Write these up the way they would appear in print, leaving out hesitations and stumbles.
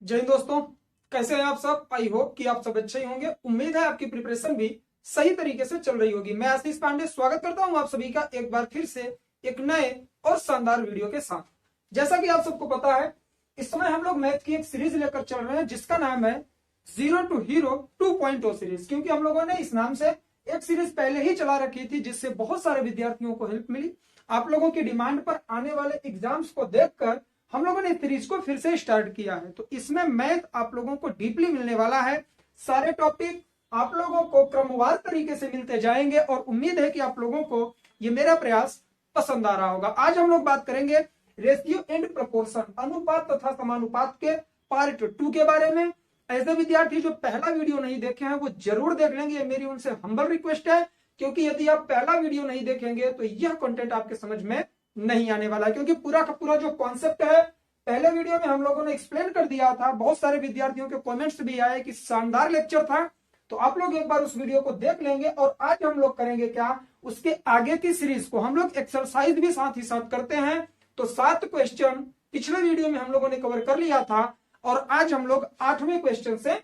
जय हिंद दोस्तों। कैसे हैं आप सब? आई होप कि आप सब अच्छे ही होंगे। उम्मीद है आपकी प्रिपरेशन भी सही तरीके से चल रही होगी। मैं आशीष पांडे स्वागत करता हूं आप सभी का एक बार फिर से एक नए और शानदार वीडियो के साथ। जैसा कि आप सबको पता है, इस समय हम लोग मैथ की एक सीरीज लेकर चल रहे हैं जिसका नाम है जीरो टू हीरो 2.0 सीरीज। क्योंकि हम लोगों ने इस नाम से एक सीरीज पहले ही चला रखी थी जिससे बहुत सारे विद्यार्थियों को हेल्प मिली। आप लोगों की डिमांड पर आने वाले एग्जाम्स को देखकर हम लोगों ने इस सीरीज को फिर से स्टार्ट किया है। तो इसमें मैथ आप लोगों को डीपली मिलने वाला है। सारे टॉपिक आप लोगों को क्रमवार तरीके से मिलते जाएंगे और उम्मीद है कि आप लोगों को ये मेरा प्रयास पसंद आ रहा होगा। आज हम लोग बात करेंगे रेशियो एंड प्रोपोर्शन, अनुपात तथा समानुपात के पार्ट 2 के बारे में। ऐसे विद्यार्थी जो पहला वीडियो नहीं देखे हैं वो जरूर देख लेंगे, ये मेरी उनसे हम्बल रिक्वेस्ट है। क्योंकि यदि आप पहला वीडियो नहीं देखेंगे तो यह कंटेंट आपके समझ में नहीं आने वाला, क्योंकि पूरा का पूरा जो कॉन्सेप्ट है पहले वीडियो में हम लोगों ने एक्सप्लेन कर दिया था। बहुत सारे विद्यार्थियों के कमेंट्स भी आए कि शानदार लेक्चर था। तो आप लोग एक बार उस वीडियो को देख लेंगे। और आज हम लोग करेंगे क्या, उसके आगे की सीरीज को हम लोग एक्सरसाइज भी साथ ही साथ करते हैं। तो 7 क्वेश्चन पिछले वीडियो में हम लोगों ने कवर कर लिया था और आज हम लोग 8वें क्वेश्चन से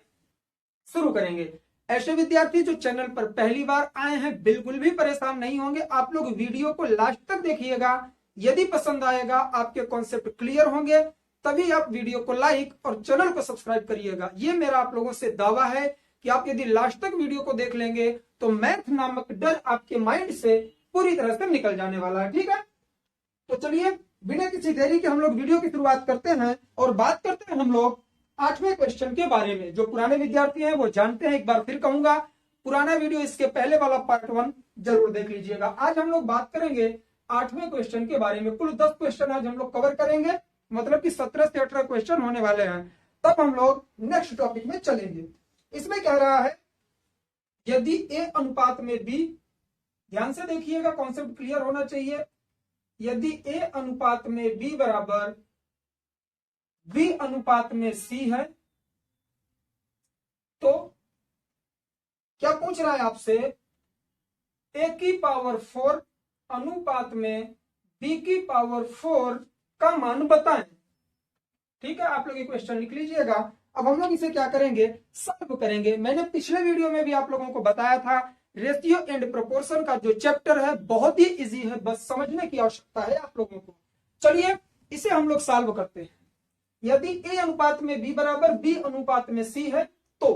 शुरू करेंगे। ऐसे विद्यार्थी जो चैनल पर पहली बार आए हैं बिल्कुल भी परेशान नहीं होंगे। आप लोग वीडियो को लास्ट तक देखिएगा। यदि पसंद आएगा, आपके कॉन्सेप्ट क्लियर होंगे, तभी आप वीडियो को लाइक और चैनल को सब्सक्राइब करिएगा। ये मेरा आप लोगों से दावा है कि आप यदि लास्ट तक वीडियो को देख लेंगे तो मैथ नामक डर आपके माइंड से पूरी तरह से निकल जाने वाला है। ठीक है, तो चलिए बिना किसी देरी के हम लोग वीडियो की शुरुआत करते हैं और बात करते हैं हम लोग 8वें क्वेश्चन के बारे में। जो पुराने विद्यार्थी हैं वो जानते हैं, एक बार फिर कहूंगा, पुराना वीडियो इसके पहले वाला पार्ट 1 जरूर देख लीजिएगा। आज हम लोग बात करेंगे 8वें क्वेश्चन के बारे में। कुल 10 क्वेश्चन आज हम लोग कवर करेंगे, मतलब कि 17 से 18 क्वेश्चन होने वाले हैं। तब हम लोग नेक्स्ट टॉपिक में चलेंगे। इसमें कह रहा है यदि ए अनुपात में बी, ध्यान से देखिएगा, कॉन्सेप्ट क्लियर होना चाहिए। यदि ए अनुपात में बी बराबर बी अनुपात में सी है तो क्या पूछ रहा है आपसे, ए की पावर 4 अनुपात में बी की पावर 4 का मान बताएं। ठीक है, आप लोग ये क्वेश्चन लिख लीजिएगा। अब हम लोग इसे क्या करेंगे, सॉल्व करेंगे। मैंने पिछले वीडियो में भी आप लोगों को बताया था रेशियो एंड प्रोपोर्शन का जो चैप्टर है बहुत ही इजी है, बस समझने की आवश्यकता है आप लोगों को। चलिए इसे हम लोग सॉल्व करते हैं। यदि ए अनुपात में बी बराबर बी अनुपात में सी है तो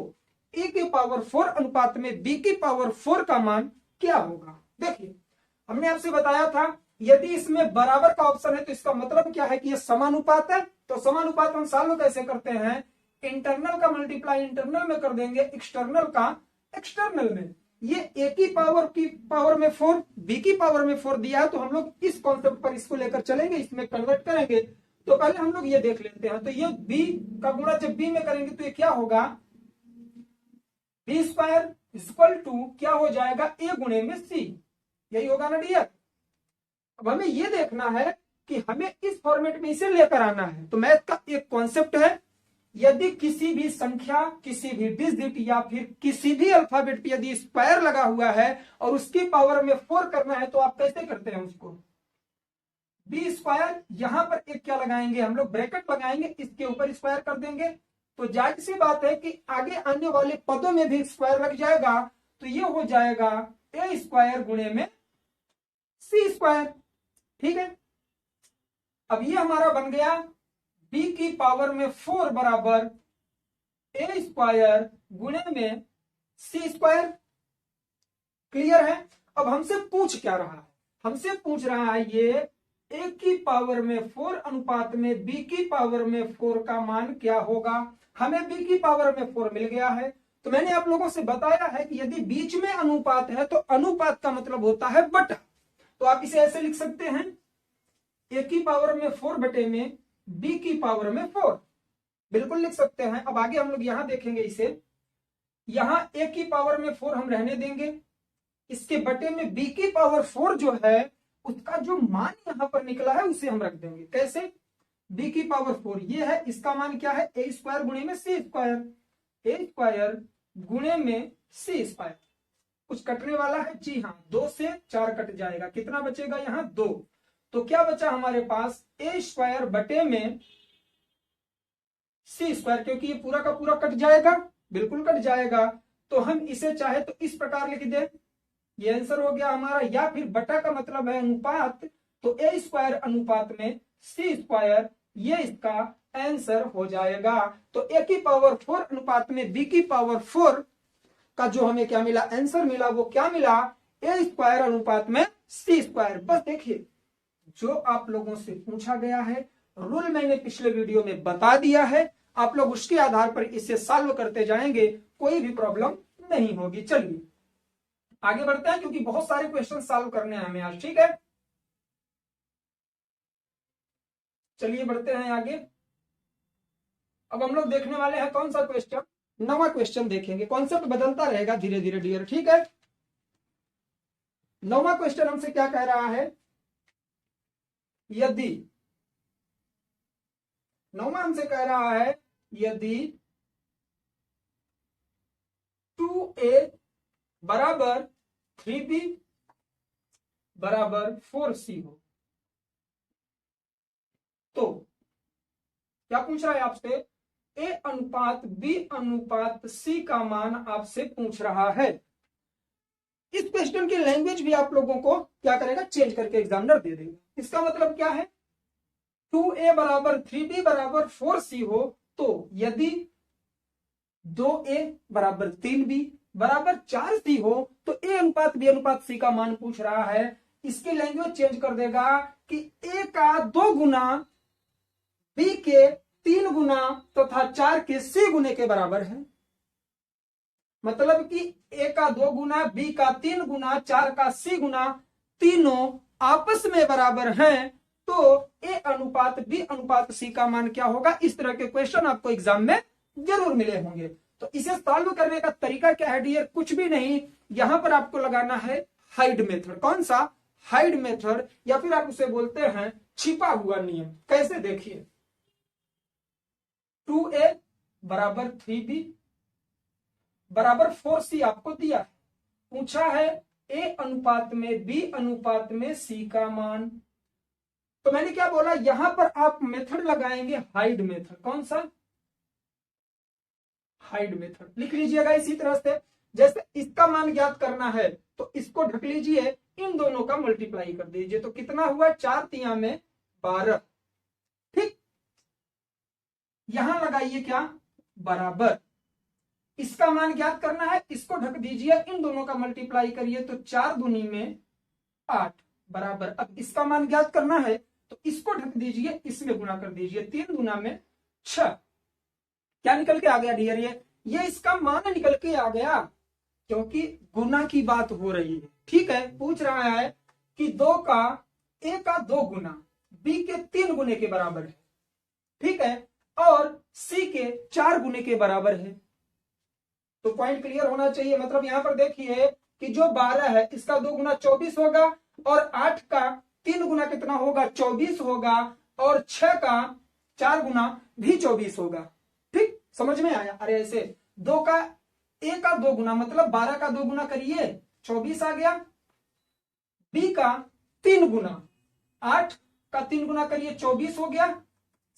ए की पावर 4 अनुपात में बी की पावर 4 का मान क्या होगा। देखिए, हमने आपसे बताया था यदि इसमें बराबर का ऑप्शन है तो इसका मतलब क्या है कि ये समानुपात है। तो समानुपात हम सॉल्व कैसे करते हैं, इंटरनल का मल्टीप्लाई इंटरनल में कर देंगे, एक्सटर्नल का एक्सटर्नल में। ये ए की पावर में 4 बी की पावर में 4 दिया है, तो हम लोग इस कॉन्सेप्ट पर इसको लेकर चलेंगे, इसमें कन्वर्ट करेंगे। तो पहले हम लोग ये देख लेते हैं। तो ये b का गुणा जब b में करेंगे तो ये क्या होगा, b स्क्वायर इक्वल टू क्या हो जाएगा, a गुणे में c। यही होगा ना डियर। अब हमें ये देखना है कि हमें इस फॉर्मेट में इसे लेकर आना है। तो मैथ का एक कॉन्सेप्ट है, यदि किसी भी संख्या, किसी भी डिजिट या फिर किसी भी अल्फाबेट पे यदि स्क्वायर लगा हुआ है और उसकी पावर में 4 करना है तो आप कैसे करते हैं उसको, बी स्क्वायर, यहां पर एक क्या लगाएंगे हम लोग, ब्रैकेट लगाएंगे, इसके ऊपर स्क्वायर कर देंगे। तो जाहिर सी बात है कि आगे आने वाले पदों में भी स्क्वायर लग जाएगा, तो ये हो जाएगा ए स्क्वायर गुणे में सी स्क्वायर। ठीक है, अब ये हमारा बन गया बी की पावर में 4 बराबर ए स्क्वायर गुणे में सी स्क्वायर। क्लियर है। अब हमसे पूछ क्या रहा है, हमसे पूछ रहा है ये ए की पावर में 4 अनुपात में बी की पावर में 4 का मान क्या होगा। हमें बी की पावर में 4 मिल गया है। तो मैंने आप लोगों से बताया है कि यदि बीच में अनुपात है तो अनुपात का मतलब होता है बटा। तो आप इसे ऐसे लिख सकते हैं, ए की पावर में 4 बटे में बी की पावर में 4, बिल्कुल लिख सकते हैं। अब आगे हम लोग यहां देखेंगे इसे, यहां ए की पावर में 4 हम रहने देंगे, इसके बटे में बी की पावर 4 जो है उसका जो मान यहां पर निकला है उसे हम रख देंगे। कैसे, b की पावर 4 ये है, इसका मान क्या है, ए स्क्वायर गुणे में सी स्क्वायर, ए स्क्वायर गुणे में सी स्क्वायर। कुछ कटने वाला है, जी हाँ, 2 से 4 कट जाएगा, कितना बचेगा यहाँ 2। तो क्या बचा हमारे पास, ए स्क्वायर बटे में सी स्क्वायर, क्योंकि ये पूरा का पूरा कट जाएगा, बिल्कुल कट जाएगा। तो हम इसे चाहे तो इस प्रकार लिख दें, ये आंसर हो गया हमारा। या फिर बटा का मतलब है अनुपात, तो ए स्क्वायर अनुपात में सी स्क्वायर, ये इसका आंसर हो जाएगा। तो ए की पावर 4 अनुपात में बी की पावर 4 का जो हमें क्या मिला, आंसर मिला, वो क्या मिला, ए स्क्वायर अनुपात में सी स्क्वायर। बस देखिए, जो आप लोगों से पूछा गया है, रूल मैंने पिछले वीडियो में बता दिया है, आप लोग उसके आधार पर इसे सॉल्व करते जाएंगे, कोई भी प्रॉब्लम नहीं होगी। चलिए आगे बढ़ते हैं, क्योंकि बहुत सारे क्वेश्चन सॉल्व करने हैं हमें आज, ठीक है। चलिए बढ़ते हैं आगे। अब हम लोग देखने वाले हैं कौन सा क्वेश्चन, 9वां क्वेश्चन देखेंगे। कॉन्सेप्ट बदलता रहेगा धीरे धीरे डियर, ठीक है। 9वां क्वेश्चन हमसे क्या कह रहा है, यदि 9वां हमसे कह रहा है यदि 2a बराबर 3b बराबर 4c हो, तो क्या पूछ रहा है आपसे, a अनुपात b अनुपात c का मान आपसे पूछ रहा है। इस क्वेश्चन की लैंग्वेज भी आप लोगों को क्या करेगा, चेंज करके एग्जामिनर दे देगा। इसका मतलब क्या है, 2a बराबर 3b बराबर 4c हो, तो यदि 2a बराबर 3b बराबर 4c हो, तो a अनुपात b अनुपात c का मान पूछ रहा है। इसकी लैंग्वेज चेंज कर देगा कि a का 2 गुना b के 3 गुना तथा 4 के c गुने के बराबर है। मतलब कि a का 2 गुना, b का 3 गुना, 4 का c गुना, तीनों आपस में बराबर हैं, तो a अनुपात b अनुपात c का मान क्या होगा। इस तरह के क्वेश्चन आपको एग्जाम में जरूर मिले होंगे। तो इसे सॉल्व करने का तरीका क्या है डियर, कुछ भी नहीं, यहां पर आपको लगाना है हाइड मेथड। कौन सा, हाइड मेथड, या फिर आप उसे बोलते हैं छिपा हुआ नियम। कैसे, देखिए 2a बराबर 3b बराबर 4c आपको दिया है, पूछा है a अनुपात में b अनुपात में c का मान। तो मैंने क्या बोला, यहां पर आप मेथड लगाएंगे हाइड मेथड। कौन सा, हाइड मेथड लिख लीजिएगा इसी तरह से। जैसे इसका मान ज्ञात करना है तो इसको ढक लीजिए, इन दोनों का मल्टीप्लाई कर दीजिए, तो कितना हुआ, 4 तिया में 12, ठीक। यहां लगाइए क्या, बराबर, इसका मान ज्ञात करना है, इसको ढक दीजिए, इन दोनों का मल्टीप्लाई करिए, तो 4 दूनी में 8 बराबर। अब इसका मान ज्ञात करना है तो इसको ढक दीजिए, इसमें गुना कर दीजिए, 3 गुना में 6। क्या निकल के आ गया डियर, ये इसका मान निकल के आ गया, क्योंकि गुना की बात हो रही है, ठीक है। पूछ रहा है कि a का 2 गुना b के 3 गुने के बराबर है, ठीक है, और c के 4 गुने के बराबर है। तो पॉइंट क्लियर होना चाहिए। मतलब यहां पर देखिए कि जो 12 है इसका 2 गुना 24 होगा, और 8 का 3 गुना कितना होगा, 24 होगा, और 6 का 4 गुना भी 24 होगा, ठीक। समझ में आया, अरे ऐसे a का 2 गुना मतलब 12 का 2 गुना करिए 24 आ गया, b का 3 गुना 8 का 3 गुना करिए 24 हो गया।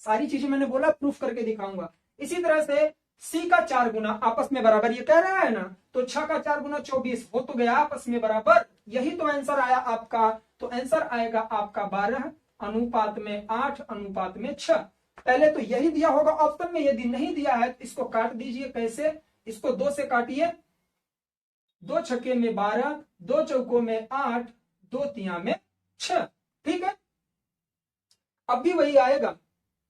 सारी चीजें मैंने बोला, प्रूफ करके दिखाऊंगा। इसी तरह से c का 4 गुना आपस में बराबर, ये कह रहा है ना, तो 6 का 4 गुना 24 हो तो गया आपस में बराबर, यही तो आंसर आया आपका। तो आंसर आएगा आपका 12 अनुपात में 8 अनुपात में 6। पहले तो यही दिया होगा ऑप्शन में, यदि नहीं दिया है तो इसको काट दीजिए। कैसे, इसको 2 से काटिए, 2 छक्के में 12, 2 चौकों में 8, 2 तिया में 6, ठीक है। अब भी वही आएगा,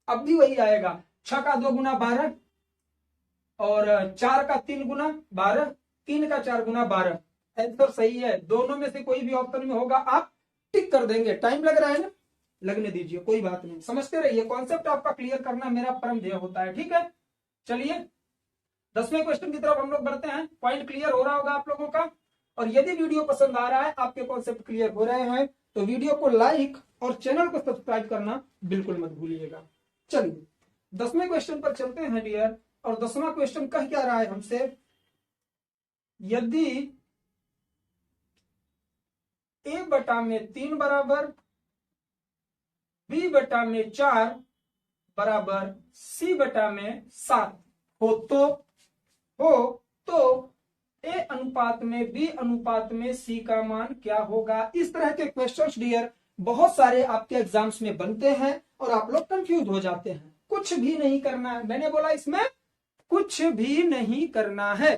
अब भी वही आएगा, 6 का 2 गुना 12, और 4 का 3 गुना 12, 3 का 4 गुना 12। आंसर सही है, दोनों में से कोई भी ऑप्शन में होगा आप टिक कर देंगे। टाइम लग रहा है ना, लगने दीजिए, कोई बात नहीं, समझते रहिए। कॉन्सेप्ट आपका क्लियर करना मेरा परम ध्येय होता है, ठीक है। चलिए 10वें क्वेश्चन की तरफ हम लोग बढ़ते हैं। पॉइंट क्लियर हो रहा होगा आप लोगों का, और यदि वीडियो पसंद आ रहा है, आपके कॉन्सेप्ट क्लियर हो रहे हैं, तो वीडियो को लाइक और चैनल को सब्सक्राइब करना बिल्कुल मत भूलिएगा। चलिए 10वें क्वेश्चन पर चलते हैं डियर। और 10वां क्वेश्चन कह क्या रहा है हमसे, यदि a बटा में 3 बराबर, b बटा में 4 बराबर सी बटा में 7 हो तो ए अनुपात में बी अनुपात में सी का मान क्या होगा। इस तरह के क्वेश्चंस डियर बहुत सारे आपके एग्जाम्स में बनते हैं और आप लोग कंफ्यूज हो जाते हैं। कुछ भी नहीं करना है, मैंने बोला इसमें कुछ भी नहीं करना है।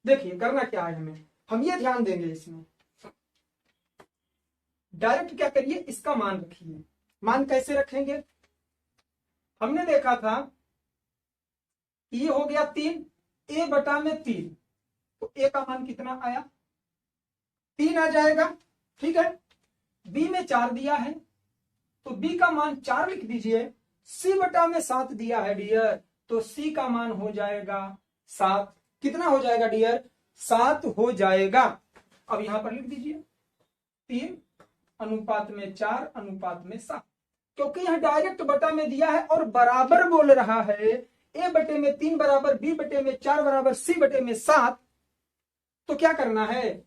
देखिए करना क्या है, हम ये ध्यान देंगे, इसमें डायरेक्ट क्या करिए, इसका मान रखिए। मान कैसे रखेंगे, हमने देखा था ये हो गया 3, ए बटा में 3, तो ए का मान कितना आया, 3 आ जाएगा। ठीक है, बी में 4 दिया है तो बी का मान 4 लिख दीजिए। सी बटा में 7 दिया है डियर, तो सी का मान हो जाएगा 7। कितना हो जाएगा डियर, 7 हो जाएगा। अब यहां पर लिख दीजिए 3 अनुपात में 4 अनुपात में 7, क्योंकि यहां डायरेक्ट बटा में दिया है और बराबर बोल रहा है। ए बटे में 3 बराबर बी बटे में 4 बराबर सी बटे में 7, तो क्या करना है,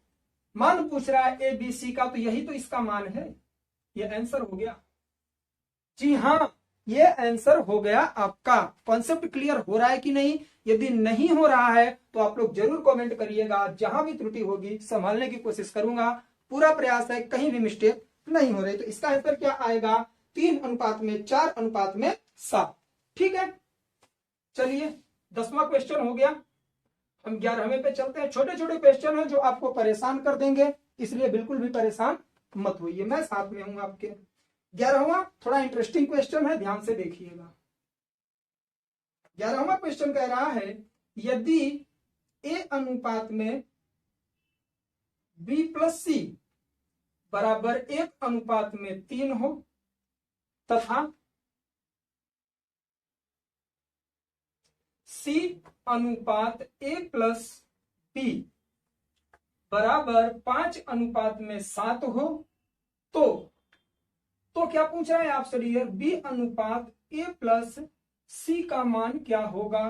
मान पूछ रहा है ए बी सी का, तो यही तो इसका मान है। ये आंसर हो गया। जी हां, ये आंसर हो गया आपका। कॉन्सेप्ट क्लियर हो रहा है कि नहीं? यदि नहीं हो रहा है तो आप लोग जरूर कमेंट करिएगा। जहां भी त्रुटि होगी संभालने की कोशिश करूंगा, पूरा प्रयास है कहीं भी मिस्टेक नहीं हो रही। तो इसका आंसर क्या आएगा, 3 अनुपात में 4 अनुपात में 7। ठीक है, चलिए 10वां क्वेश्चन हो गया। हम 11वें पे चलते हैं। छोटे छोटे क्वेश्चन हैं जो आपको परेशान कर देंगे, इसलिए बिल्कुल भी परेशान मत होइए, मैं साथ में हूं आपके। 11वां थोड़ा इंटरेस्टिंग क्वेश्चन है, ध्यान से देखिएगा। 11वां क्वेश्चन कह रहा है, यदि ए अनुपात में बी प्लस सी बराबर 1 अनुपात में 3 हो तथा सी अनुपात ए प्लस बी बराबर 5 अनुपात में 7 हो, तो क्या पूछ रहा है आपसे डियर, बी अनुपात ए प्लस सी का मान क्या होगा।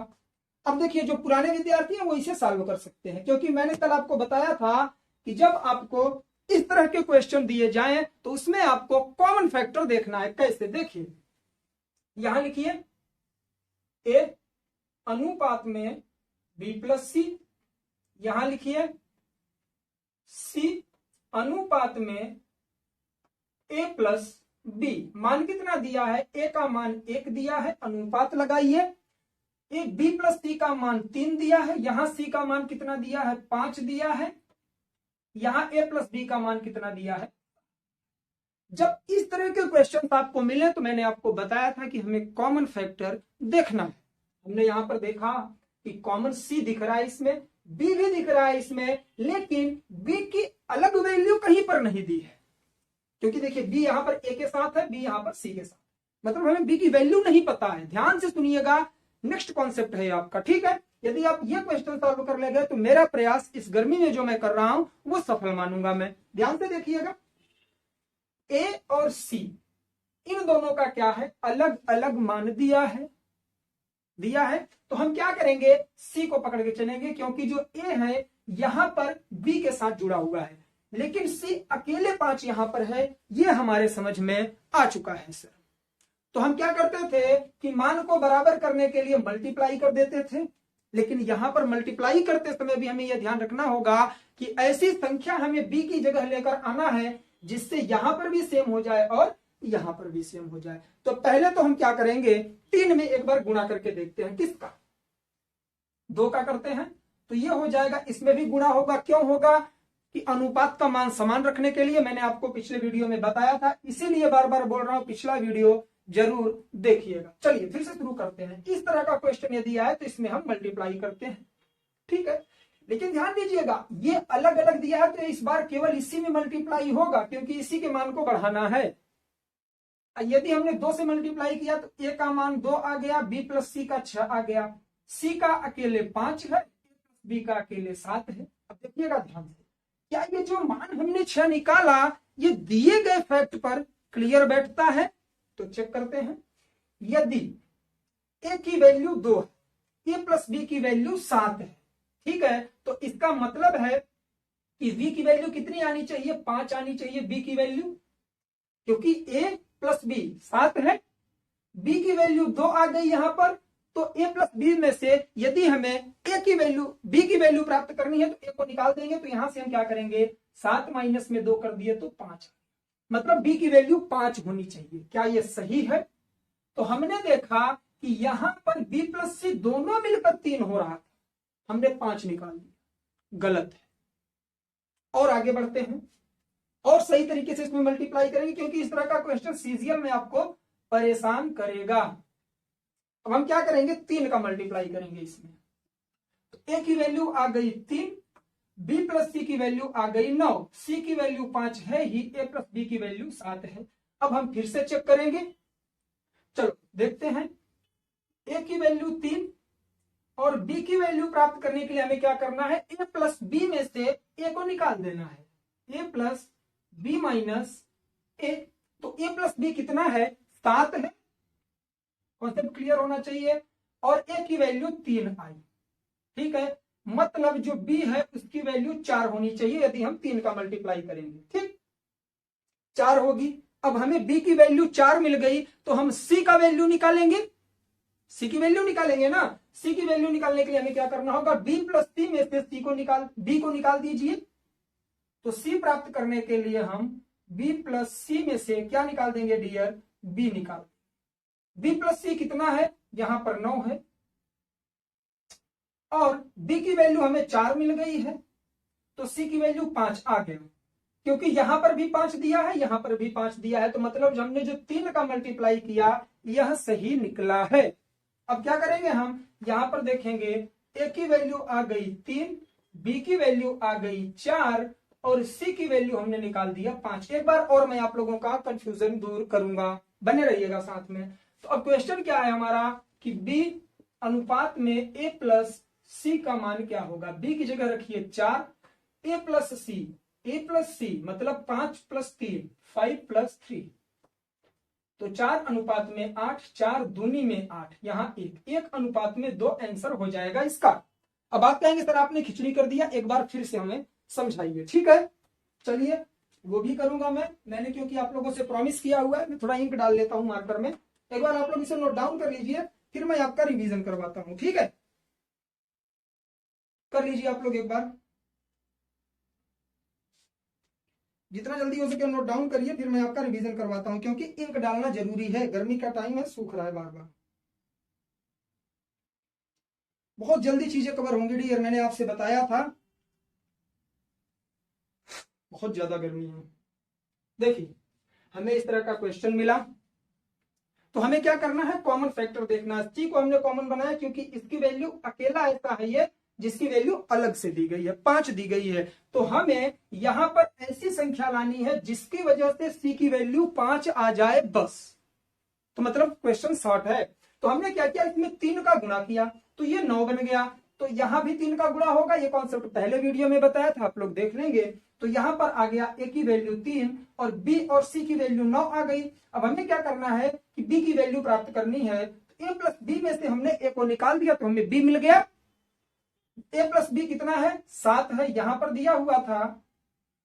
अब देखिए जो पुराने विद्यार्थी हैं वो इसे सॉल्व कर सकते हैं, क्योंकि मैंने कल आपको बताया था कि जब आपको इस तरह के क्वेश्चन दिए जाएं तो उसमें आपको कॉमन फैक्टर देखना है। कैसे, देखिए यहां लिखिए ए अनुपात में बी प्लस सी, यहां लिखिए सी अनुपात में ए प्लस बी। मान कितना दिया है, ए का मान 1 दिया है, अनुपात लगाइए। ए बी प्लस सी का मान 3 दिया है, यहां सी का मान कितना दिया है, 5 दिया है, यहां ए प्लस बी का मान कितना दिया है। जब इस तरह के क्वेश्चन आपको मिले तो मैंने आपको बताया था कि हमें कॉमन फैक्टर देखना है। हमने यहां पर देखा कि कॉमन सी दिख रहा है, इसमें बी भी दिख रहा है इसमें, लेकिन बी की अलग वैल्यू कहीं पर नहीं दी है, क्योंकि देखिए बी यहां पर ए के साथ है, बी यहां पर सी के साथ, मतलब हमें बी की वैल्यू नहीं पता है। ध्यान से सुनिएगा, नेक्स्ट कॉन्सेप्ट है आपका। ठीक है, यदि आप ये क्वेश्चन सॉल्व कर ले गए तो मेरा प्रयास इस गर्मी में जो मैं कर रहा हूं वो सफल मानूंगा मैं। ध्यान से देखिएगा, ए और सी इन दोनों का क्या है, अलग अलग मान दिया है। तो हम क्या करेंगे, सी को पकड़ के चलेंगे, क्योंकि जो ए है यहां पर बी के साथ जुड़ा हुआ है, लेकिन सी अकेले 5 यहां पर है, ये हमारे समझ में आ चुका है सर। तो हम क्या करते थे कि मान को बराबर करने के लिए मल्टीप्लाई कर देते थे, लेकिन यहां पर मल्टीप्लाई करते समय भी हमें यह ध्यान रखना होगा कि ऐसी संख्या हमें बी की जगह लेकर आना है जिससे यहां पर भी सेम हो जाए और यहां पर भी सेम हो जाए। तो पहले तो हम क्या करेंगे, 3 में एक बार गुणा करके देखते हैं, किसका, 2 का करते हैं, तो ये हो जाएगा, इसमें भी गुणा होगा। क्यों होगा कि अनुपात का मान समान रखने के लिए, मैंने आपको पिछले वीडियो में बताया था, इसीलिए बार बार बोल रहा हूं पिछला वीडियो जरूर देखिएगा। चलिए फिर से शुरू करते हैं। इस तरह का क्वेश्चन यदि आए तो इसमें हम मल्टीप्लाई करते हैं। ठीक है, लेकिन ध्यान दीजिएगा ये अलग अलग दिया है तो इस बार केवल इसी में मल्टीप्लाई होगा, क्योंकि इसी के मान को बढ़ाना है। यदि हमने 2 से मल्टीप्लाई किया तो ए का मान 2 आ गया, बी प्लस सी का 6 आ गया, सी का अकेले 5 है, बी का अकेले 7 है। अब देखिएगा ध्यान से, क्या ये जो मान हमने 6 निकाला ये दिए गए फैक्ट पर क्लियर बैठता है, तो चेक करते हैं। यदि ए की वैल्यू 2 है, ए प्लस बी की वैल्यू 7 है, ठीक है, तो इसका मतलब है कि बी की वैल्यू कितनी आनी चाहिए, 5 आनी चाहिए बी की वैल्यू, क्योंकि ए प्लस बी 7 है, बी की वैल्यू 2 आ गई यहां पर, तो a प्लस बी में से यदि हमें a की वैल्यू b की वैल्यू प्राप्त करनी है तो a को निकाल देंगे। तो यहां से हम क्या करेंगे, 7 माइनस में 2 कर दिए तो 5, मतलब b की वैल्यू 5 होनी चाहिए। क्या ये सही है? तो हमने देखा कि यहां पर b प्लस सी दोनों मिलकर 3 हो रहा था, हमने 5 निकाल दिया, गलत है। और आगे बढ़ते हैं और सही तरीके से इसमें मल्टीप्लाई करेंगे, क्योंकि इस तरह का क्वेश्चन सीजीएल में आपको परेशान करेगा। अब हम क्या करेंगे, 3 का मल्टीप्लाई करेंगे इसमें। तो a की वैल्यू आ गई 3, b प्लस सी की वैल्यू आ गई 9, c की वैल्यू 5 है ही, a प्लस b की वैल्यू 7 है। अब हम फिर से चेक करेंगे, चलो देखते हैं। a की वैल्यू 3 और b की वैल्यू प्राप्त करने के लिए हमें क्या करना है, a प्लस b में से a को निकाल देना है, a plus b minus a। तो a प्लस b कितना है, 7 है, कॉन्सेप्ट क्लियर होना चाहिए। और a की वैल्यू 3 आई, ठीक है, मतलब जो b है उसकी वैल्यू 4 होनी चाहिए यदि हम 3 का मल्टीप्लाई करेंगे, ठीक, 4 होगी। अब हमें b की वैल्यू 4 मिल गई, तो हम c का वैल्यू निकालेंगे, c की वैल्यू निकालेंगे ना। c की वैल्यू निकालने के लिए हमें क्या करना होगा, b प्लस सी में से b को निकाल दीजिए। तो c प्राप्त करने के लिए हम b प्लस सी में से क्या निकाल देंगे डियर, b निकाल। b प्लस सी कितना है, यहां पर 9 है, और b की वैल्यू हमें 4 मिल गई है, तो c की वैल्यू 5 आ गया। क्योंकि यहां पर भी 5 दिया है, यहां पर भी 5 दिया है, तो मतलब हमने जो 3 का मल्टीप्लाई किया यह सही निकला है। अब क्या करेंगे हम, यहां पर देखेंगे a की वैल्यू आ गई 3, b की वैल्यू आ गई 4 और c की वैल्यू हमने निकाल दिया 5। एक बार और मैं आप लोगों का कंफ्यूजन दूर करूंगा, बने रहिएगा साथ में। तो अब क्वेश्चन क्या है हमारा कि b अनुपात में a प्लस सी का मान क्या होगा। b की जगह रखिए 4, a प्लस सी मतलब 5 प्लस 3 5 प्लस 3, तो 4 अनुपात में 8, 4 दूनी में 8, यहां 1 अनुपात में 2 आंसर हो जाएगा इसका। अब आप कहेंगे सर आपने खिचड़ी कर दिया, एक बार फिर से हमें समझाइए, ठीक है। चलिए वो भी करूंगा मैंने क्योंकि आप लोगों से प्रॉमिस किया हुआ है। मैं थोड़ा इंक डाल लेता हूं मार्कर में, एक बार आप लोग इसे नोट डाउन कर लीजिए, फिर मैं आपका रिवीजन करवाता हूं, ठीक है। कर लीजिए आप लोग एक बार, जितना जल्दी हो सके नोट डाउन करिए, फिर मैं आपका रिवीजन करवाता हूं, क्योंकि इंक डालना जरूरी है, गर्मी का टाइम है, सूख रहा है बार बार। बहुत जल्दी चीजें कवर होंगी डियर, मैंने आपसे बताया था, बहुत ज्यादा गर्मी है। देखिए हमें इस तरह का क्वेश्चन मिला, तो हमें क्या करना है, कॉमन फैक्टर देखना है। सी को हमने कॉमन बनाया क्योंकि इसकी वैल्यू अकेला ऐसा है ये जिसकी वैल्यू अलग से दी गई है, 5 दी गई है। तो हमें यहां पर ऐसी संख्या लानी है जिसकी वजह से सी की वैल्यू 5 आ जाए बस, तो मतलब क्वेश्चन शॉर्ट है। तो हमने क्या किया, इसमें 3 का गुणा किया तो ये 9 बन गया, तो यहां भी 3 का गुणा होगा, ये कॉन्सेप्ट पहले वीडियो में बताया था, आप लोग देख लेंगे। तो यहां पर आ गया a की वैल्यू 3 और b और c की वैल्यू 9 आ गई। अब हमें क्या करना है कि b की वैल्यू प्राप्त करनी है, तो a प्लस b में से हमने a को निकाल दिया तो हमें b मिल गया। a प्लस b कितना है, 7 है, यहां पर दिया हुआ था।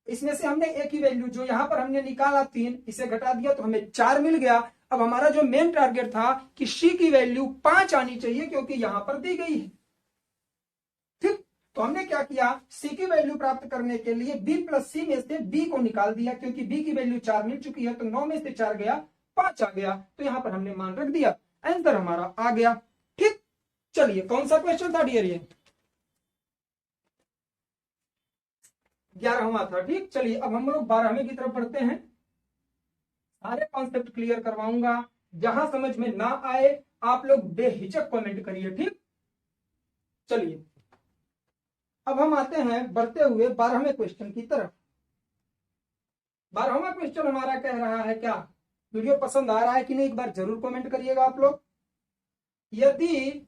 इसमें से हमने a की वैल्यू जो यहां पर हमने निकाला 3, इसे घटा दिया तो हमें 4 मिल गया। अब हमारा जो मेन टारगेट था कि c की वैल्यू 5 आनी चाहिए क्योंकि यहां पर दी गई है, ठीक। तो हमने क्या किया, c की वैल्यू प्राप्त करने के लिए b प्लस सी में से b को निकाल दिया, क्योंकि b की वैल्यू 4 मिल चुकी है, तो 9 में से 4 गया 5 आ गया, तो यहां पर हमने मान रख दिया, आंसर हमारा आ गया, ठीक। चलिए कौन सा क्वेश्चन था डियर, ये 11वां था, ठीक। चलिए अब हम लोग 12वें की तरफ बढ़ते हैं। सारे कॉन्सेप्ट क्लियर करवाऊंगा, जहां समझ में ना आए आप लोग बेहिचक कमेंट करिए, ठीक। चलिए अब हम आते हैं बढ़ते हुए 12वें क्वेश्चन की तरफ। 12वां क्वेश्चन हमारा कह रहा है, क्या वीडियो पसंद आ रहा है कि नहीं, एक बार जरूर कमेंट करिएगा आप लोग। यदि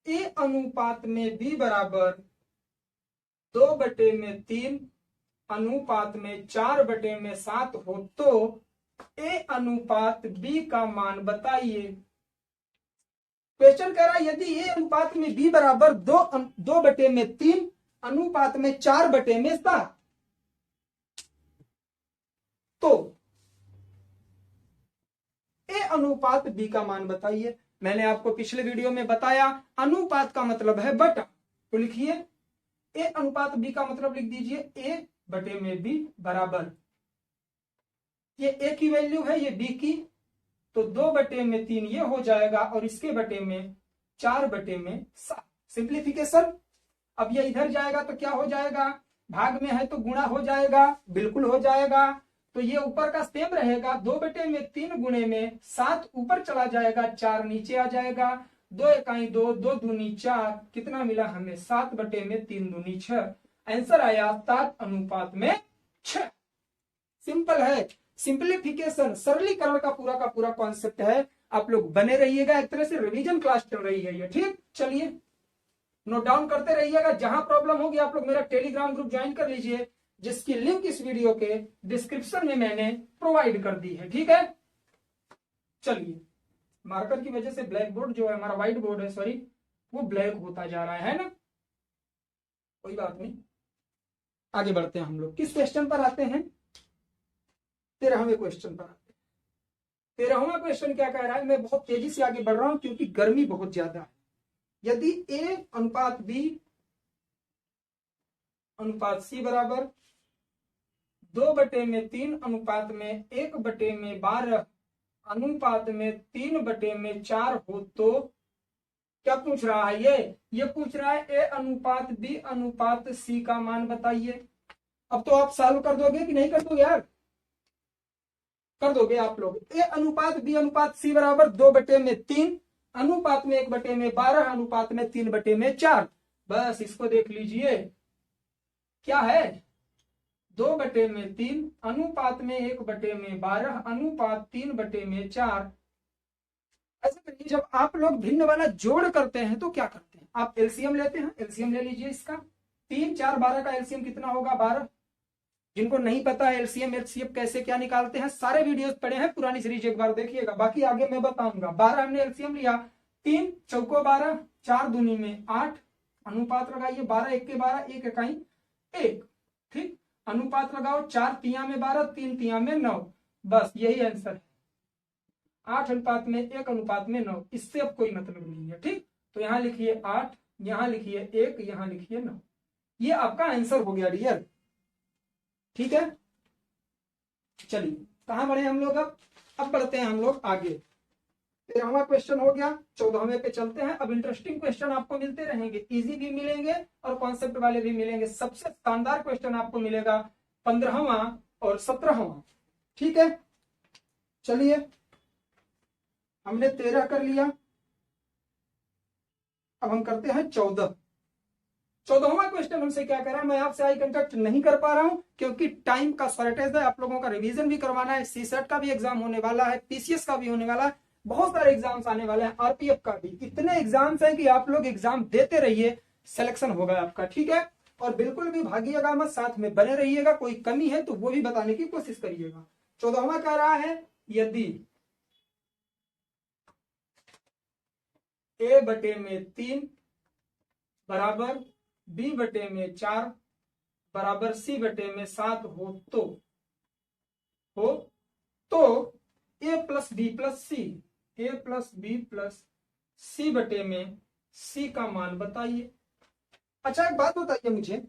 a अनुपात में b बराबर 2/3 अनुपात में 4/7 हो तो a अनुपात b का मान बताइए। क्वेश्चन कह रहा है यदि a अनुपात में b बराबर 2/3 अनुपात में 4/7, तो ए अनुपात बी का मान बताइए। मैंने आपको पिछले वीडियो में बताया अनुपात का मतलब है बटा, तो लिखिए ए अनुपात बी का मतलब लिख दीजिए ए बटे में बी बराबर, ये ए की वैल्यू है, ये बी की, तो 2/3 ये हो जाएगा और इसके बटे में 4/7। सिंप्लीफिकेशन, अब ये इधर जाएगा तो क्या हो जाएगा, भाग में है तो गुणा हो जाएगा, बिल्कुल हो जाएगा। तो ये ऊपर का सेम रहेगा, 2/3 गुणे में 7 ऊपर चला जाएगा, 4 नीचे आ जाएगा, 2 इकाई 2, 2 दूनी 4, कितना मिला हमें 7/3 दूनी 6। आंसर आया 7:6। सिंपल है, सिंप्लीफिकेशन सरलीकरण का पूरा कॉन्सेप्ट है। आप लोग बने रहिएगा, एक तरह से रिवीजन क्लास चल रही है ये, ठीक। चलिए नोट डाउन करते रहिएगा, जहां प्रॉब्लम होगी आप लोग मेरा टेलीग्राम ग्रुप ज्वाइन कर लीजिए, जिसकी लिंक इस वीडियो के डिस्क्रिप्शन में मैंने प्रोवाइड कर दी है, ठीक है। चलिए, मार्कर की वजह से ब्लैक बोर्ड जो है हमारा, व्हाइट बोर्ड है सॉरी, वो ब्लैक होता जा रहा है ना, कोई बात नहीं। आगे बढ़ते हैं हम लोग, किस क्वेश्चन पर आते हैं, 13वें क्वेश्चन पर आते हैं। 13वां क्वेश्चन क्या कह रहा है, मैं बहुत तेजी से आगे बढ़ रहा हूं क्योंकि गर्मी बहुत ज्यादा है। यदि ए अनुपात बी अनुपात सी बराबर 2/3 अनुपात में 1/12 अनुपात में 3/4 हो तो क्या पूछ रहा है, ये पूछ रहा है ए अनुपात बी अनुपात सी का मान बताइए। अब तो आप सॉल्व कर दोगे कि नहीं कर दोगे यार, कर दोगे आप लोग। ए अनुपात बी अनुपात सी बराबर 2/3 अनुपात में 1/12 अनुपात में 3/4। बस इसको देख लीजिए, क्या है 2/3 अनुपात में 1/12 अनुपात 3/4। ऐसे करिए, जब आप लोग भिन्न वाला जोड़ करते हैं तो क्या करते हैं, आप एलसीएम लेते हैं, एलसीएम ले लीजिए इसका, 3 4 12 का एलसीएम कितना होगा 12। जिनको नहीं पता है एलसीएम एचसीएफ कैसे क्या निकालते हैं, सारे वीडियोस पड़े हैं, पुरानी सीरीज एक बार देखिएगा, बाकी आगे मैं बताऊंगा। 12 हमने एलसीएम लिया, 3 चौको 12, 4 दूनी में 8, अनुपात लगाइए 12 1 के 12, 1 इकाई 1, ठीक। अनुपात लगाओ, 4 तिया में 12, 3 तिया में 9, बस यही आंसर है। 8 अनुपात में 1 अनुपात में 9, इससे अब कोई मतलब नहीं है, ठीक। तो यहां लिखिए 8, यहां लिखिए 1, यहां लिखिए 9, ये आपका आंसर हो गया डियर, ठीक है। चलिए कहां बढ़े हम लोग, अब बढ़ते हैं हम लोग आगे। 13वां क्वेश्चन हो गया, 14वें पे चलते हैं। अब इंटरेस्टिंग क्वेश्चन आपको मिलते रहेंगे, इजी भी मिलेंगे और कॉन्सेप्ट वाले भी मिलेंगे। सबसे शानदार क्वेश्चन आपको मिलेगा 15वां और 17वां, ठीक है। चलिए हमने 13 कर लिया, अब हम करते हैं 14। 14वां क्वेश्चन हमसे क्या कर रहा है, मैं आपसे आई कांटेक्ट नहीं कर पा रहा हूं क्योंकि टाइम का शॉर्टेज है, आप लोगों का रिवीजन भी करवाना है, सीसेट का भी एग्जाम होने वाला है, पीसीएस का भी होने वाला है, बहुत सारे एग्जाम्स आने वाले हैं, आरपीएफ का भी। इतने एग्जाम्स हैं कि आप लोग एग्जाम देते रहिए, सिलेक्शन होगा आपका, ठीक है। और बिल्कुल भी भागिएगा मत, साथ में बने रहिएगा, कोई कमी है तो वो भी बताने की कोशिश करिएगा। 14वां कह रहा है यदि A/3 बराबर B/4 बराबर C/7 हो तो A + B + C का मान बताइए। अच्छा एक बात बताइए मुझे,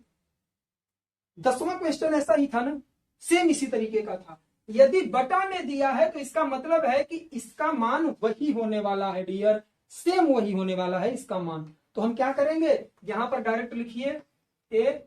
10वां क्वेश्चन ऐसा ही था ना, सेम इसी तरीके का था। यदि बटा में दिया है तो इसका मतलब है कि इसका मान वही होने वाला है डियर, सेम वही होने वाला है इसका मान। तो हम क्या करेंगे, यहां पर डायरेक्ट लिखिए A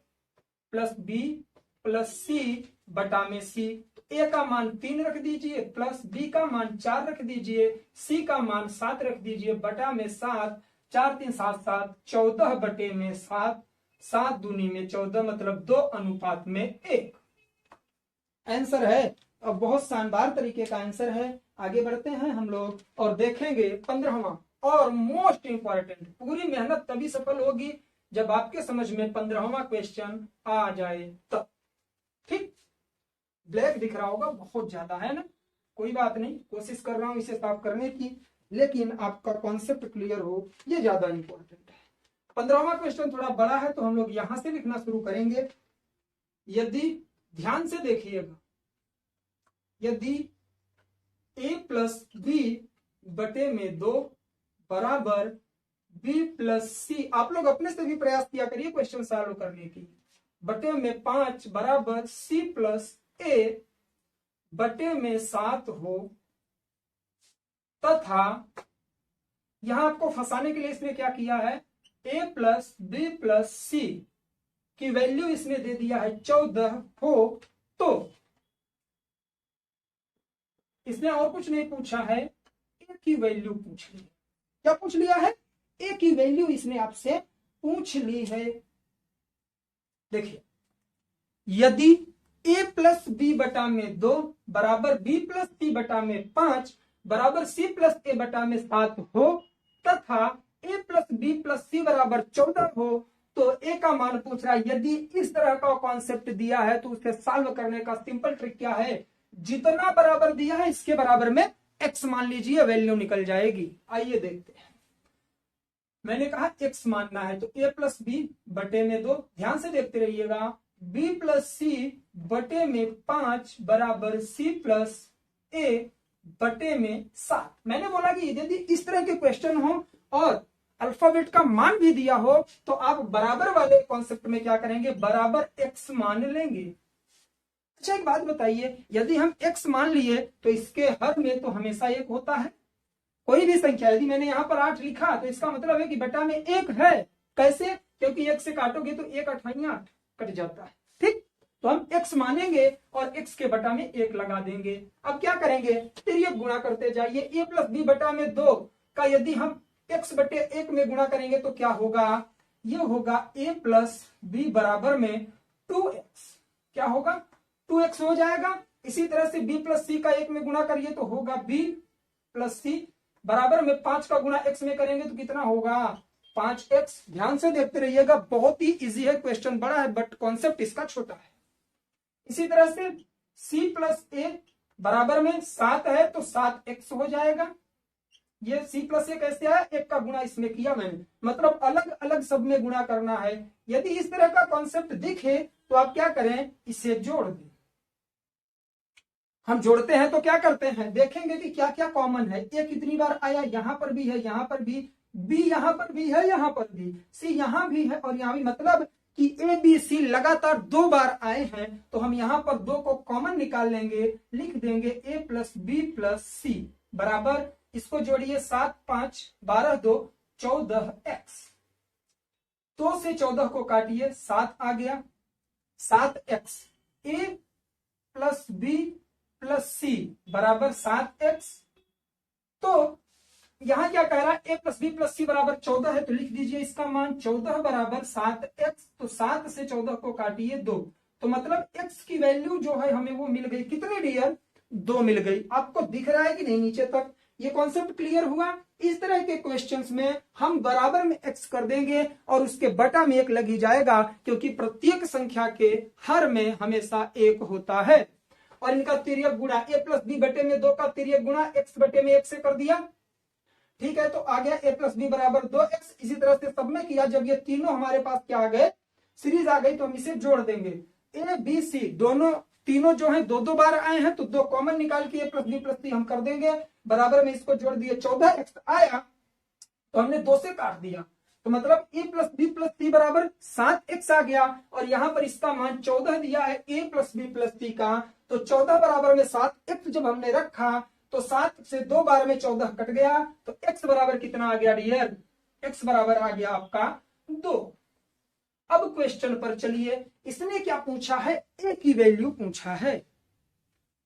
+ B + C बटा में C। A का मान 3 रख दीजिए, प्लस B का मान 4 रख दीजिए, C का मान 7 रख दीजिए, बटा में 7, 4 3 7 7, 14/7, 7 दूनी में 14, मतलब 2 अनुपात में 1 आंसर है। अब बहुत शानदार तरीके का आंसर है। आगे बढ़ते हैं हम लोग और देखेंगे 15वां और मोस्ट इंपॉर्टेंट। पूरी मेहनत तभी सफल होगी जब आपके समझ में 15वां क्वेश्चन आ जाए तब, ठीक। ब्लैक दिख रहा होगा बहुत ज्यादा, है ना, कोई बात नहीं, कोशिश कर रहा हूं इसे साफ करने की, लेकिन आपका कॉन्सेप्ट क्लियर हो ये ज्यादा इंपॉर्टेंट है। 15वां क्वेश्चन थोड़ा बड़ा है तो हम लोग यहां से लिखना शुरू करेंगे। यदि ध्यान से देखिएगा, यदि a प्लस बी बटे में 2 बराबर b प्लस सी। आप लोग अपने से भी प्रयास किया करिए क्वेश्चन सॉल्व करने की। बटे में 5 बराबर c प्लस a बटे में 7 हो, तथा यहां आपको फंसाने के लिए इसने क्या किया है, a प्लस बी प्लस सी की वैल्यू इसने दे दिया है 14 हो, तो इसने और कुछ नहीं पूछा है, a की वैल्यू पूछ ली। क्या पूछ लिया है, a की वैल्यू इसने आपसे पूछ ली है। देखिए, यदि a प्लस बी बटा में 2 बराबर b प्लस सी बटा में 5 बराबर c प्लस a बटा में 7 हो, तथा a plus B plus C बराबर 14 हो, तो a का मान पूछ रहा है। यदि इस तरह का कॉन्सेप्ट दिया है तो उसके सॉल्व करने का सिंपल ट्रिक क्या है, जितना बराबर दिया है इसके बराबर में x मान लीजिए, वैल्यू निकल जाएगी। आइए देखते हैं। मैंने कहा x मानना है तो a प्लस बी बटे में 2, ध्यान से देखते रहिएगा, b प्लस सी बटे में 5 बराबर c प्लस a बटे में 7। मैंने बोला कि यदि इस तरह के क्वेश्चन हो और अल्फाबेट का मान भी दिया हो तो आप बराबर वाले कॉन्सेप्ट में क्या करेंगे, बराबर x मान लेंगे। अच्छा एक बात बताइए, यदि हम x मान लिए तो इसके हर में तो हमेशा 1 होता है। कोई भी संख्या, यदि मैंने यहां पर 8 लिखा तो इसका मतलब है कि बटा में 1 है। कैसे, क्योंकि 1 से काटोगे तो 1 8 8 कट जाता है। ठीक, तो हम x मानेंगे और x के बटा में 1 लगा देंगे। अब क्या करेंगे, तिर्यक गुणा करते जाइए। a प्लस बी बटा में 2 का यदि हम x बटे 1 में गुणा करेंगे तो क्या होगा, ये होगा a प्लस बी बराबर में 2x। क्या होगा, 2x हो जाएगा। इसी तरह से b प्लस सी का 1 में गुणा करिए तो होगा b प्लस सी बराबर में 5 का गुणा x में करेंगे तो कितना होगा, 5x। ध्यान से देखते रहिएगा, बहुत ही इजी है, क्वेश्चन बड़ा है बट कॉन्सेप्ट इसका छोटा है। इसी तरह से c प्लस a बराबर में 7 है तो 7x हो जाएगा। ये c प्लस a कैसे आया, 1 का गुणा इसमें किया मैंने, मतलब अलग अलग सब में गुणा करना है। यदि इस तरह का कॉन्सेप्ट दिखे तो आप क्या करें, इसे जोड़ दें। हम जोड़ते हैं तो क्या करते हैं, देखेंगे कि क्या क्या कॉमन है। a कितनी बार आया, यहां पर भी है, यहां पर भी, b यहां पर भी है, यहां पर भी, c यहां भी है और यहां भी, मतलब कि a b c लगातार 2 बार आए हैं। तो हम यहां पर 2 को कॉमन निकाल लेंगे, लिख देंगे a plus B plus C बराबर, इसको जोड़िए, 7 5 12 2 14x। 2 से 14 को काटिए, 7 आ गया, 7x। a plus B plus C बराबर 7x। तो यहां क्या कह रहा है, a plus B plus C बराबर 14 है तो लिख दीजिए इसका मान 14 बराबर 7x। तो 7 से 14 को काटिए 2, तो मतलब x की वैल्यू जो है हमें वो मिल गई, कितनी डियर, 2 मिल गई। आपको दिख रहा है कि नहीं नीचे तक, ये कॉन्सेप्ट क्लियर हुआ। इस तरह के क्वेश्चंस में हम बराबर में x कर देंगे और उसके बटा में 1 लग ही जाएगा, क्योंकि प्रत्येक संख्या के हर में हमेशा 1 होता है। और इनका तिर्यक गुणा, a प्लस बी बटे में 2 का तिर्यक गुणा x बटे में 1 से कर दिया। ठीक है, तो आ गया a प्लस बी बराबर 2x। इसी तरह से सब में किया, जब ये तीनों हमारे पास क्या आ गए, सीरीज आ गई, तो हम इसे जोड़ देंगे। a b c दोनों तीनों जो है 2 2 बार आए हैं तो 2 कॉमन निकाल के a प्लस बी प्लस सी हम कर देंगे, बराबर में इसको जोड़ दिए, 14x आया तो हमने 2 से काट दिया, तो मतलब a plus B plus C बराबर 7x आ गया। और यहां पर इसका मान 14 दिया है a प्लस बी प्लस सी का, तो 14 बराबर में 7x जब हमने रखा तो 7 से 2 बार में 14 कट गया, तो x बराबर कितना आ गया डियर, x बराबर आ गया आपका 2। अब क्वेश्चन पर चलिए, इसने क्या पूछा है, a की वैल्यू पूछा है।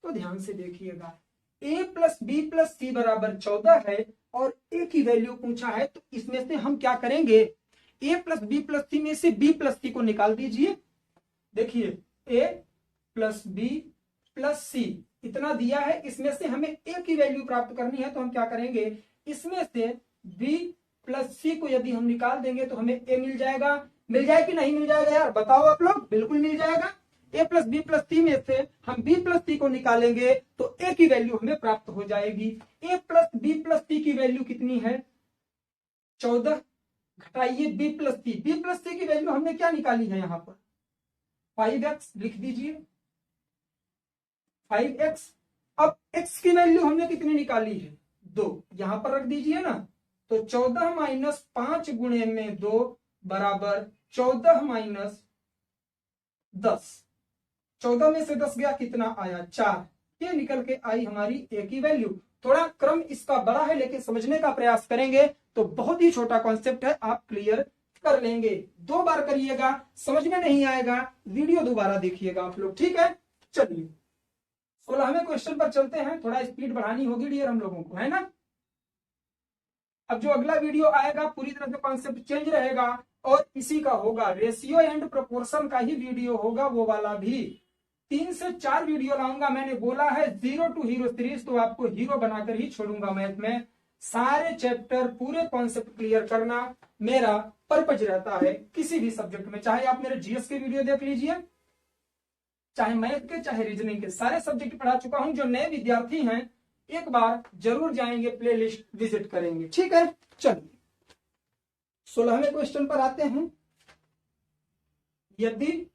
तो ध्यान से देखिएगा, a plus B plus C बराबर 14 है और a की वैल्यू पूछा है, तो इसमें से हम क्या करेंगे, a प्लस बी प्लस सी में से b प्लस सी को निकाल दीजिए। देखिए a प्लस बी प्लस सी इतना दिया है, इसमें से हमें a की वैल्यू प्राप्त करनी है, तो हम क्या करेंगे, इसमें से b प्लस सी को यदि हम निकाल देंगे तो हमें a मिल जाएगा। मिल जाए कि नहीं मिल जाएगा यार, बताओ आप लोग, बिल्कुल मिल जाएगा। a प्लस बी प्लस सी में से हम b प्लस सी को निकालेंगे तो a की वैल्यू हमें प्राप्त हो जाएगी। a प्लस बी प्लस सी की वैल्यू कितनी है, 14, घटाइए b प्लस सी, b प्लस सी की वैल्यू हमने क्या निकाली है यहाँ पर, 5x लिख दीजिए, 5x। अब x की वैल्यू हमने कितनी निकाली है 2, यहां पर रख दीजिए ना, तो 14 माइनस 5 गुणे में 2 बराबर 14 माइनस 10। 14 में से 10 गया, कितना आया 4। ये निकल के आई हमारी a की वैल्यू। थोड़ा क्रम इसका बड़ा है लेकिन समझने का प्रयास करेंगे तो बहुत ही छोटा कॉन्सेप्ट है, आप क्लियर कर लेंगे। 2 बार करिएगा, समझ में नहीं आएगा वीडियो दोबारा देखिएगा आप लोग, ठीक है। चलिए 16वें क्वेश्चन पर चलते हैं। थोड़ा स्पीड बढ़ानी होगी डियर हम लोगों को, है ना। अब जो अगला वीडियो आएगा पूरी तरह से कॉन्सेप्ट चेंज रहेगा और इसी का होगा, रेशियो एंड प्रोपोर्शन का ही वीडियो होगा, वो वाला भी 3 से 4 वीडियो लाऊंगा। मैंने बोला है 0 टू हीरो सीरीज, तो आपको हीरो बनाकर ही छोड़ूंगा मैथ में। सारे चैप्टर पूरे कॉन्सेप्ट क्लियर करना मेरा पर्पज रहता है किसी भी सब्जेक्ट में। चाहे आप मेरे जीएस के वीडियो देख लीजिए, चाहे मैथ के चाहे रीजनिंग के, सारे सब्जेक्ट पढ़ा चुका हूं। जो नए विद्यार्थी हैं एक बार जरूर जाएंगे, प्लेलिस्ट विजिट करेंगे, ठीक है। चलिए 16वें क्वेश्चन पर आते हैं। यदि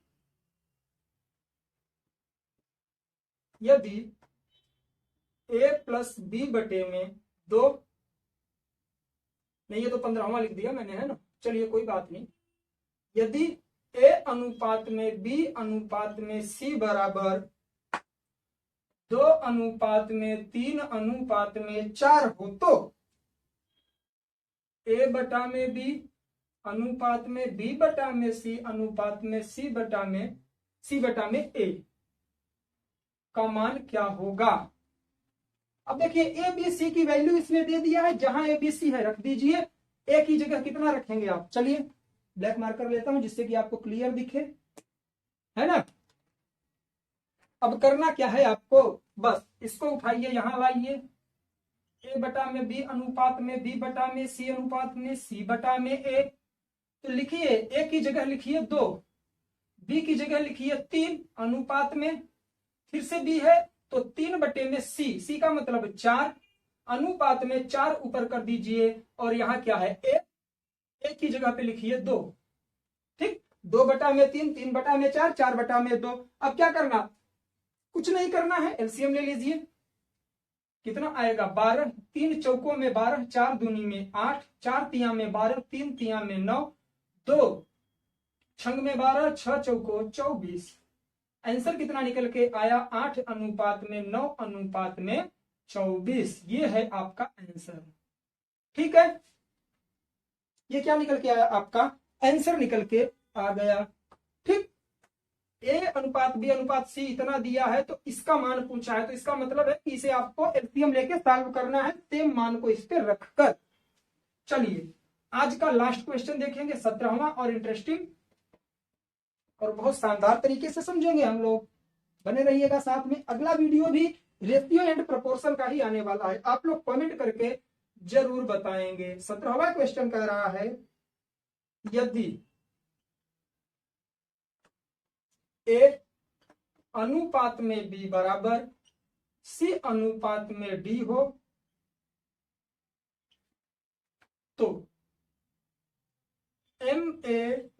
a प्लस बी बटे में 2, नहीं ये तो 15वां लिख दिया मैंने, है ना, चलिए कोई बात नहीं। यदि a अनुपात में b अनुपात में c बराबर 2 अनुपात में 3 अनुपात में 4 हो, तो a बटा में b अनुपात में b बटा में c अनुपात में c बटा में a का मान क्या होगा। अब देखिए ए बी सी की वैल्यू इसने दे दिया है, जहां ए बी सी है रख दीजिए। ए की जगह कितना रखेंगे आप, चलिए ब्लैक मार्कर लेता हूं जिससे कि आपको क्लियर दिखे, है ना। अब करना क्या है आपको, बस इसको उठाइए यहां लाइए। ए बटा में बी अनुपात में बी बटा में सी अनुपात में सी बटा में ए, तो लिखिए ए की जगह लिखिए 2, बी की जगह लिखिए 3 अनुपात में, फिर से बी है तो 3 बटे में सी का मतलब 4 अनुपात में 4 ऊपर कर दीजिए, और यहां क्या है ए की जगह पे लिखिए 2, ठीक। 2 बटा में 3, 3 बटा में 4, 4 बटा में 2। अब क्या करना, कुछ नहीं करना है, एलसीएम ले लीजिए। कितना आएगा 12, 3 चौकों में 12, 4 दूनी में 8, 4 तिया में 12, 3 तिया में 9, 2 छंग में 12, 6 चौको 24। आंसर कितना निकल के आया, 8 अनुपात में 9 अनुपात में 24। ये है आपका आंसर, ठीक है। ये क्या निकल के आया, आपका आंसर निकल के आ गया, ठीक। ए अनुपात बी अनुपात सी इतना दिया है तो इसका मान पूछा है, तो इसका मतलब है कि इसे आपको एलसीएम लेके सॉल्व करना है, सेम मान को इस पे रखकर। चलिए आज का लास्ट क्वेश्चन देखेंगे, 17वां और इंटरेस्टिंग और बहुत शानदार तरीके से समझेंगे हम लोग। बने रहिएगा साथ में। अगला वीडियो भी रेशियो एंड प्रोपोर्शन का ही आने वाला है, आप लोग कमेंट करके जरूर बताएंगे। 17वां क्वेश्चन कह रहा है, यदि ए अनुपात में बी बराबर सी अनुपात में डी हो, तो M A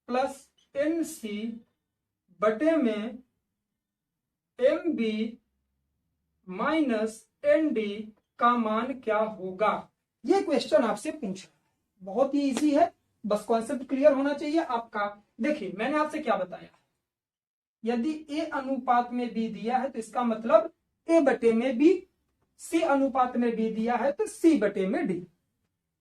plus N C बटे में M B minus N D का मान क्या होगा। ये क्वेश्चन आपसे पूछा, बहुत ही इजी है, बस कॉन्सेप्ट क्लियर होना चाहिए आपका। देखिए मैंने आपसे क्या बताया, यदि ए अनुपात में बी दिया है तो इसका मतलब ए बटे में बी, सी अनुपात में बी दिया है तो सी बटे में डी।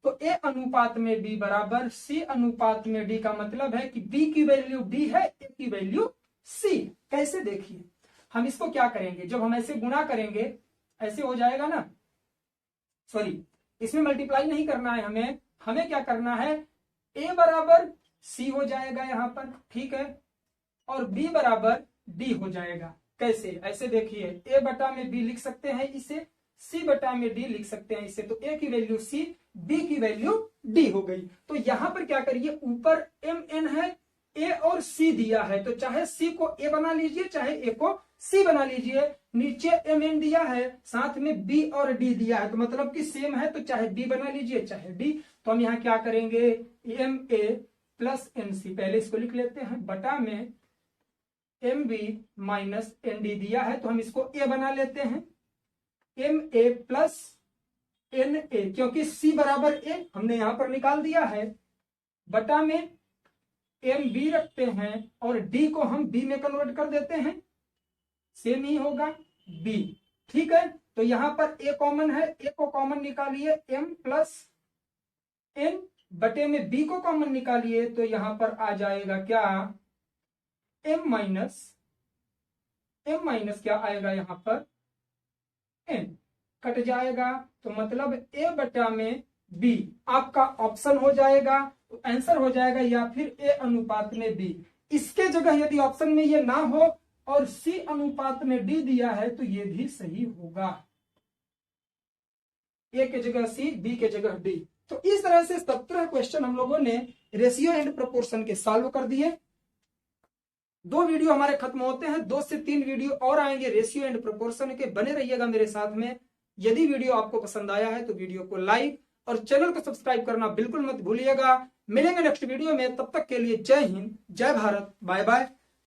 तो ए अनुपात में बी बराबर सी अनुपात में डी का मतलब है कि बी की वैल्यू डी है, ए की वैल्यू सी। कैसे, देखिए हम इसको क्या करेंगे, जब हम ऐसे गुणा करेंगे ऐसे हो जाएगा ना, सॉरी इसमें मल्टीप्लाई नहीं करना है हमें क्या करना है, ए बराबर सी हो जाएगा यहां पर, ठीक है, और बी बराबर डी हो जाएगा। कैसे, ऐसे देखिए ए बटा में बी लिख सकते हैं इसे, सी बटा में डी लिख सकते हैं इसे, तो ए की वैल्यू सी, बी की वैल्यू डी हो गई। तो यहां पर क्या करिए, ऊपर एम एन है, ए और सी दिया है, तो चाहे सी को ए बना लीजिए चाहे ए को सी बना लीजिए। नीचे एम एन दिया है, साथ में बी और डी दिया है, तो मतलब कि सेम है, तो चाहे बी बना लीजिए चाहे डी। तो हम यहाँ क्या करेंगे, M A plus N C, पहले इसको लिख लेते हैं, बटा में M B minus N D दिया है तो हम इसको ए बना लेते हैं, M A plus N A, क्योंकि सी बराबर ए हमने यहां पर निकाल दिया है, बटा में एम बी रखते हैं और डी को हम बी में कन्वर्ट कर देते हैं, सेम ही होगा बी। ठीक है, तो यहां पर ए कॉमन है, ए को कॉमन निकालिए, एम प्लस एन, बटे में बी को कॉमन निकालिए तो यहां पर आ जाएगा क्या, एम माइनस क्या आएगा यहां पर, एन कट जाएगा, तो मतलब ए बटा में बी आपका ऑप्शन हो जाएगा, तो आंसर हो जाएगा या फिर ए अनुपात में बी। इसके जगह यदि ऑप्शन में ये ना हो और सी अनुपात में डी दिया है तो ये भी सही होगा, ए के जगह सी, बी के जगह डी। तो इस तरह से 17 क्वेश्चन हम लोगों ने रेशियो एंड प्रोपोर्शन के सॉल्व कर दिए। 2 वीडियो हमारे खत्म होते हैं, 2 से 3 वीडियो और आएंगे रेशियो एंड प्रोपोर्शन के, बने रहिएगा मेरे साथ में। यदि वीडियो आपको पसंद आया है तो वीडियो को लाइक और चैनल को सब्सक्राइब करना बिल्कुल मत भूलिएगा। मिलेंगे नेक्स्ट वीडियो में, तब तक के लिए जय हिंद, जय भारत, बाय बाय।